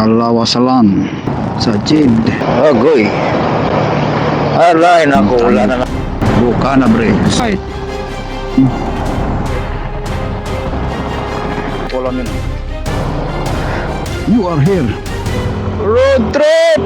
Alawasalan sa Jid Agoy. Alay, naku, wala na. Bukana bre site. Wala yun. You are here. Road trip!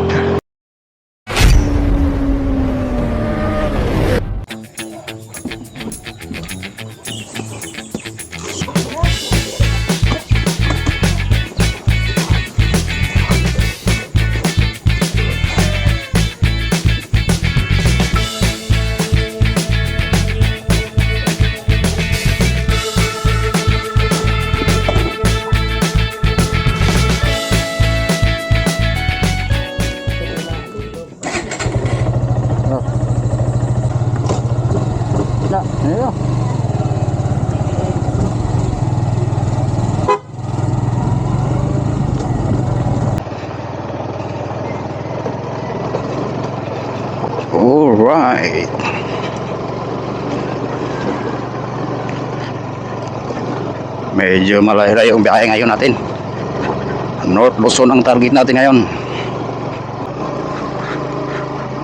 Ayo. Alright. Medyo malayo yung biyahe ngayon natin. North Luzon ang target natin ngayon.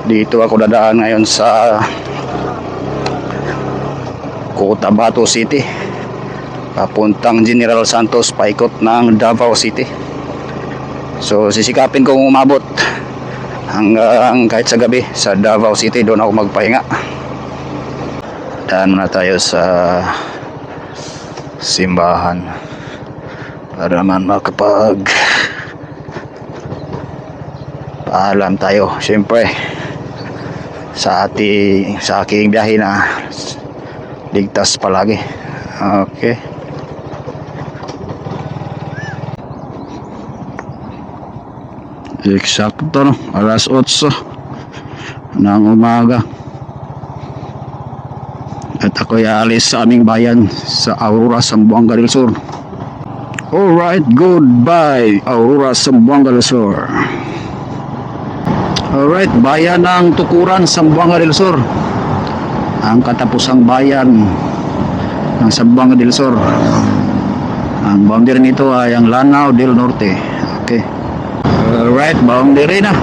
Dito ako dadaan ngayon sa Cotabato City, papuntang General Santos, paikot ng Davao City. So sisikapin kong umabot hanggang kahit sa gabi sa Davao City. Doon ako magpahinga. Daan muna tayo sa simbahan para naman makapag paalam tayo syempre sa aking biyahe na ligtas palagi. Okay. Eksakto no, alas 8 ng umaga. At ako'y aalis sa aming bayan sa Aurora, Zamboanga del Sur. Alright, goodbye Aurora, Zamboanga del Sur. Alright, bayan ng Tukuran, Zamboanga del Sur. Ang katapusang bayan ng Zamboanga del Sur. Ang boundary nito ay ang Lanao del Norte. Okay. Alright, boundary na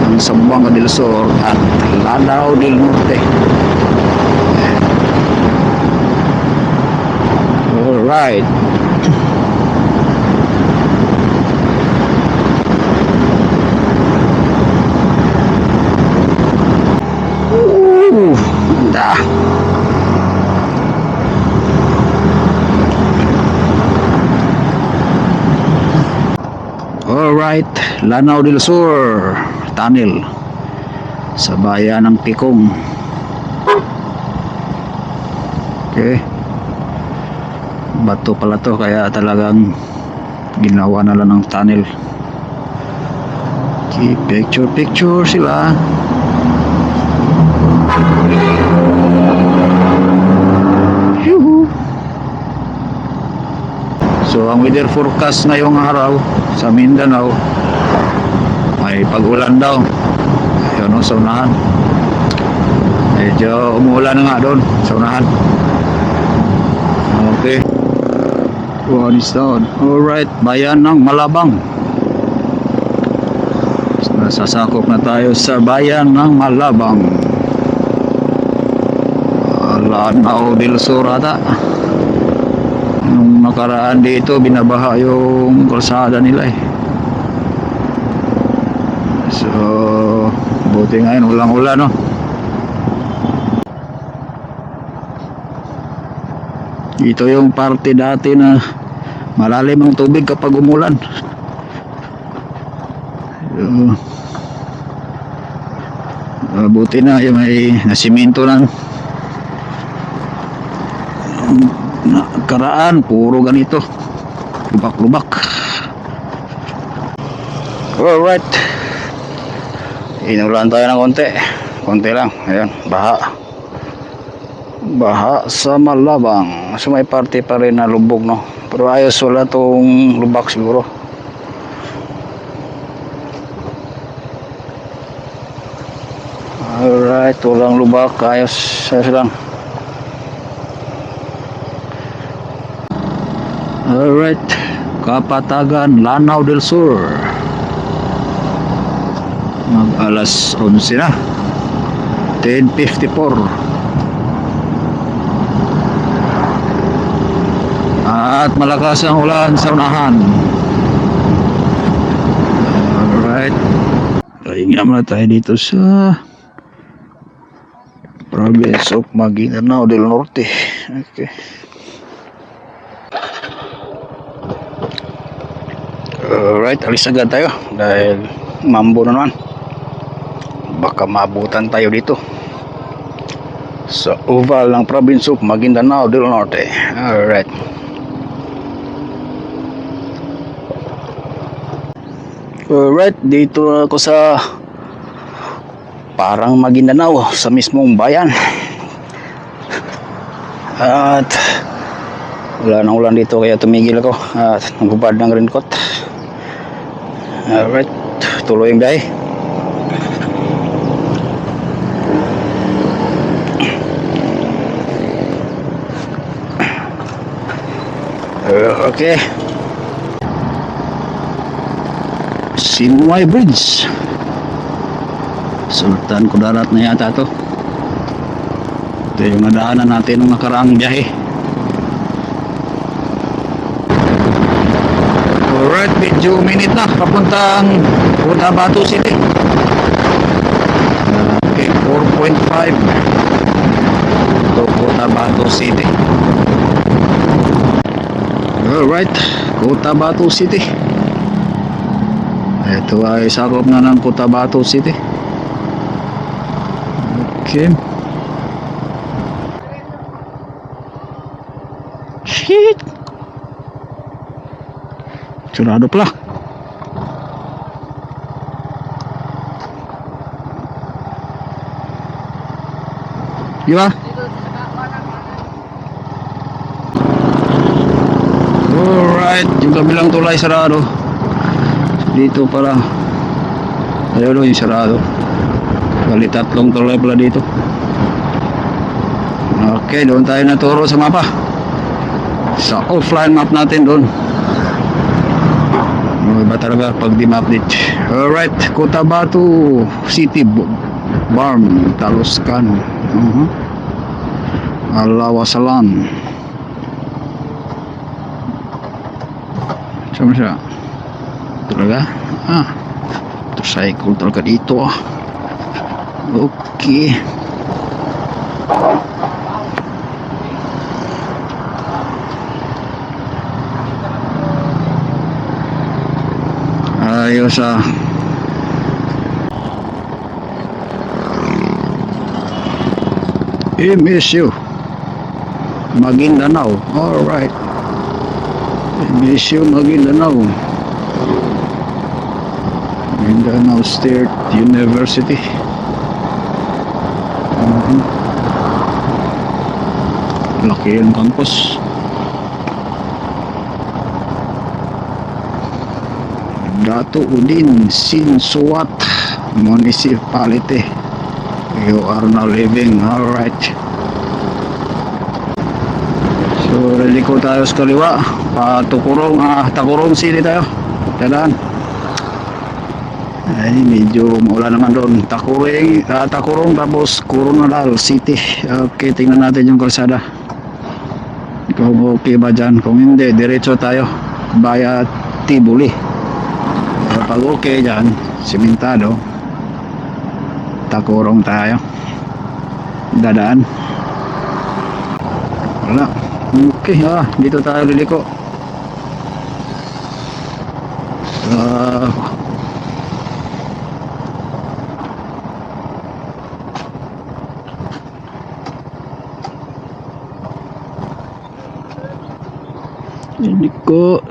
ang Zamboanga del Sur at Lanao del Norte. Alright. Dah. Alright, Lanao del Sur tunnel sa bayan ng Pikong. Okay. Bato pala to, kaya talagang ginawa na lang ng tunnel. Okay, picture sila. So ang weather forecast ngayong araw sa Mindanao may pag-ulan daw. Ayun o, sa unahan. Medyo umuulan na nga doon sa unahan. Okay. One is down. Alright, bayan ng Malabang. Nasasakop na tayo sa bayan ng Malabang. Lanao del Sur ata. Nung nakaraan dito binabaha yung kalsada nila eh. So buti ngayon ulang-ulan no. Ito yung parte dati na malalim ang tubig kapag umulan. Buti na yung may nasimento ng nakaraan, puro ganito lubak-lubak. Alright, inulan tayo ng konti lang. Ayan, baha sa Malabang. So may parte pa rin na lubog no, pero ayos, wala tong lubak siguro. Alright, walang lubak, ayos lang. Alright, Kapatagan, Lanao del Sur. Mag alas 11 na. 10:54. At malakas ang ulan sa unahan. Alright. Pahinga muna tayo dito sa province of Maguindanao del Norte. Okay. Alright, alis agad tayo dahil mambo na naman. Baka maabutan tayo dito sa oval ng province of Maguindanao del Norte. Alright. Alright, dito ako sa parang Maguindanao, sa mismong bayan. At wala nang ulan dito kaya tumigil ako at nagbubad ng raincoat. Alright, tuloy ang biyahe. Okay. Sinuay Bridge. Sultan Kudarat na yata to. Ito yung nadaanan natin ng nakaraang biyahe. Alright, medyo minute na papuntang Cotabato City. Okay, 4.5 to Cotabato City. Alright, Cotabato City. Ito ay sakop na ng Cotabato City. Okay. Shit. Sarado pala. Di ba? Alright, yung kabilang tulay sarado. Dito pala. Ayun yung sarado. Bali tatlong tulay pala dito. Okay, doon tayo naturo sa mapa. Sa offline map natin doon. Iba talaga pag di ma-update. Alright, Cotabato City Barm, Taluscan. Alawasalan. Sama siya. Talaga? Motorcycle talaga dito. Okay. Ayos MSU Maguindanao. Alright. MSU Maguindanao. Mindanao State University. Laki yung campus. Dato Udin Sinsuat Municipality. You are now living. Alright. So ready ko tayo sa kaliwa. Patukurong Takurong City tayo. Tadaan. Ay, medyo maulan naman doon. Takurong tapos Coronadal City. Okay, tingnan natin yung kalsada. Kung okay ba dyan. Kung hindi, diretso tayo via Tibuli. Pag okay dyan, simentado, Takurong tayo. Dadaan. Wala. Okay, dito tayo liliko. Liliko.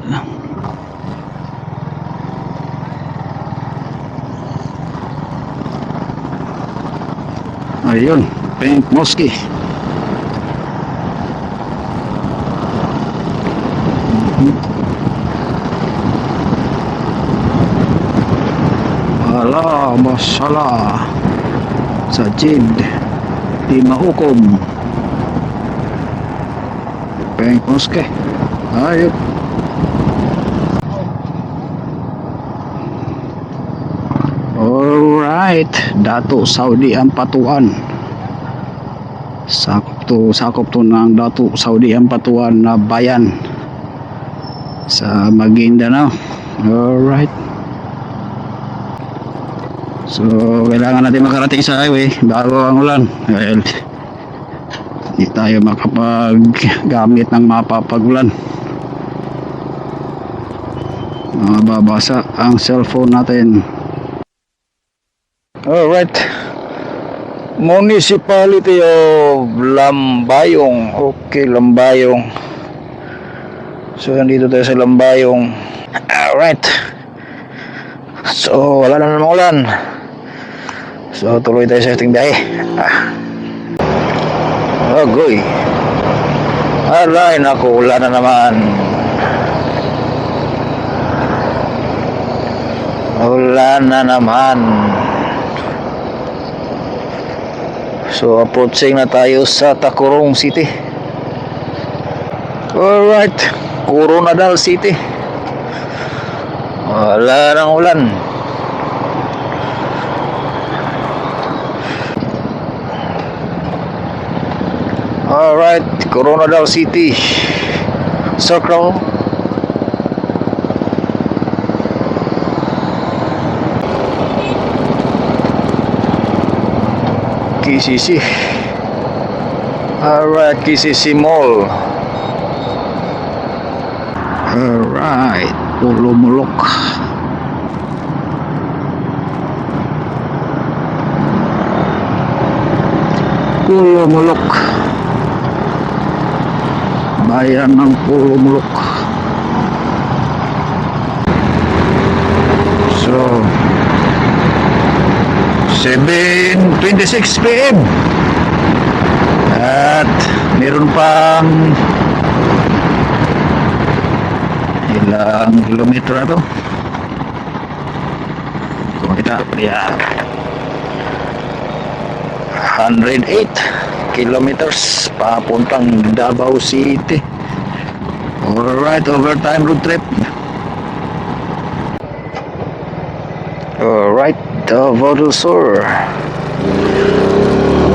Ayun, Pink Mosque. Ala, masala Sajid di mahukom. Pink Mosque. Ayun. Alright. Alright, Dato Saudi Ampatuan. Sakop to ng Dato Saudi Ampatuan na bayan sa Maguindanao. Alright. So, kailangan natin makarating sa highway bago ang ulan. Dahil hindi tayo makapaggamit ng mapa pag ulan. Mababasa ang cellphone natin. Alright. Municipality of Lambayong. Okay, Lambayong. So, nandito tayo sa Lambayong. Alright. So, wala na namang ulan. So, tuloy tayo sa ating biyahe. Agoy. Alay, naku, ulan na naman. Ulan na naman. So, approaching na tayo sa Tacurong City. Alright, Coronadal City. Wala nang ulan. Alright, Coronadal City. Circle. KCC. Alright, KCC Mall. Alright, Pulo Mulok. Pulo Mulok. Bayan ng Pulo Mulok. So, 7:26 PM. At meron pang ilang kilometro na to. Kung kita, yeah, 108 kilometers papuntang Davao City. Alright, overtime road trip. Alright, Davao del Sur.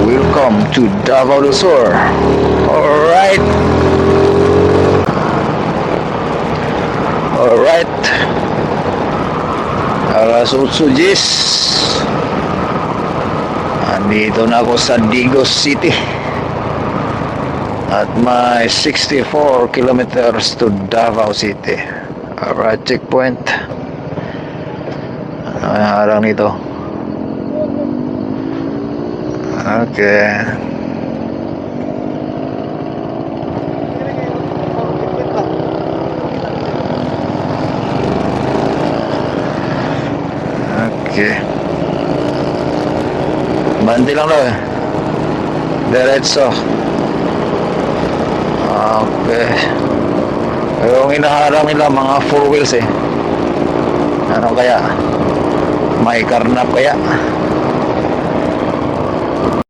Welcome to Davao del Sur. Alright. Alright. Alas 8:10. Andito na ako sa Digos City. At may 64 kilometers to Davao City. Alright, checkpoint. Ano yung harang nito? Okay. Okay. Bandi lang daw eh. Diretso. Okay. Yung inaharang nila mga 4 wheels eh. Ano kaya? May karnap kaya?